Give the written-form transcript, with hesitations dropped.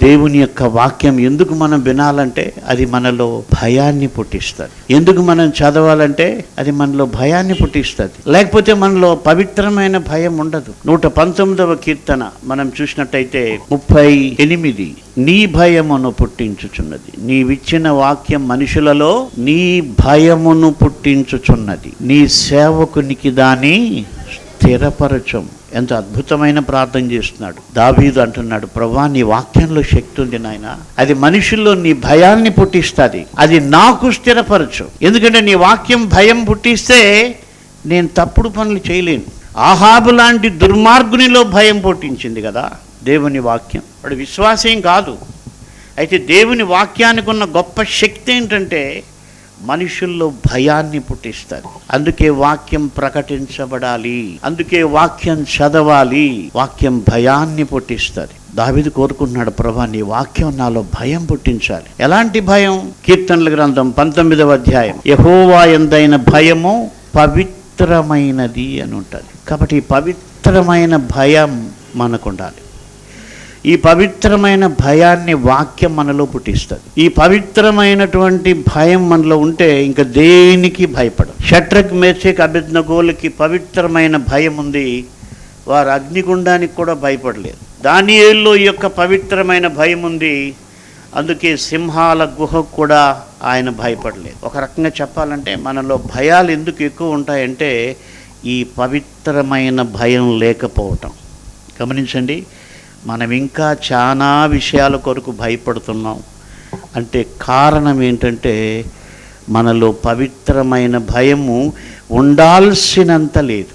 దేవుని యొక్క వాక్యం ఎందుకు మనం వినాలంటే అది మనలో భయాన్ని పుట్టిస్తుంది. ఎందుకు మనం చదవాలంటే అది మనలో భయాన్ని పుట్టిస్తుంది. లేకపోతే మనలో పవిత్రమైన భయం ఉండదు. 119వ కీర్తన మనం చూసినట్టయితే 38, నీ భయమును పుట్టించుచున్నది, నీవిచ్చిన వాక్యం మనుషులలో నీ భయమును పుట్టించుచున్నది, నీ సేవకునికి దాని స్థిరపరచం. ఎంత అద్భుతమైన ప్రార్థన చేస్తున్నాడు దావీదు. అంటున్నాడు, ప్రభువా నీ వాక్యంలో శక్తి ఉంది నాయన, అది మనుషుల్లో నీ భయాన్ని పుట్టిస్తుంది, అది నాకు స్థిరపరచు. ఎందుకంటే నీ వాక్యం భయం పుట్టిస్తే నేను తప్పుడు పనులు చేయలేను. ఆహాబు లాంటి దుర్మార్గునిలో భయం పుట్టించింది కదా దేవుని వాక్యం. వాడు విశ్వాసం కాదు. అయితే దేవుని వాక్యానికి ఉన్న గొప్ప శక్తి ఏంటంటే మనుషుల్లో భయాన్ని పుట్టిస్తారు. అందుకే వాక్యం ప్రకటించబడాలి, అందుకే వాక్యం చదవాలి. వాక్యం భయాన్ని పుట్టిస్తుంది. దావీదు కోరుకుంటున్నాడు, ప్రభువా నీ వాక్యం నాలో భయం పుట్టించాలి. ఎలాంటి భయం? కీర్తనల గ్రంథం 19వ అధ్యాయం, యెహోవా యందైన భయము పవిత్రమైనది అని ఉంటుంది. కాబట్టి ఈ పవిత్రమైన భయం మనకు ఉండాలి. ఈ పవిత్రమైన భయాన్ని వాక్యం మనలో పుట్టిస్తుంది. ఈ పవిత్రమైనటువంటి భయం మనలో ఉంటే ఇంకా దేనికి భయపడం. షడ్రక్, మేషక్, అబేద్నెగోలకి పవిత్రమైన భయం ఉంది. వారు అగ్నిగుండానికి కూడా భయపడలేదు. దానియేలు యొక్క పవిత్రమైన భయం ఉంది. అందుకే సింహాల గుహకు కూడా ఆయన భయపడలేదు. ఒక రకంగా చెప్పాలంటే మనలో భయాలు ఎందుకు ఎక్కువ ఉంటాయంటే ఈ పవిత్రమైన భయం లేకపోవటం. గమనించండి, మనం ఇంకా చాలా విషయాల కొరకు భయపడుతున్నాం అంటే కారణం ఏంటంటే మనలో పవిత్రమైన భయము ఉండాల్సినంత లేదు.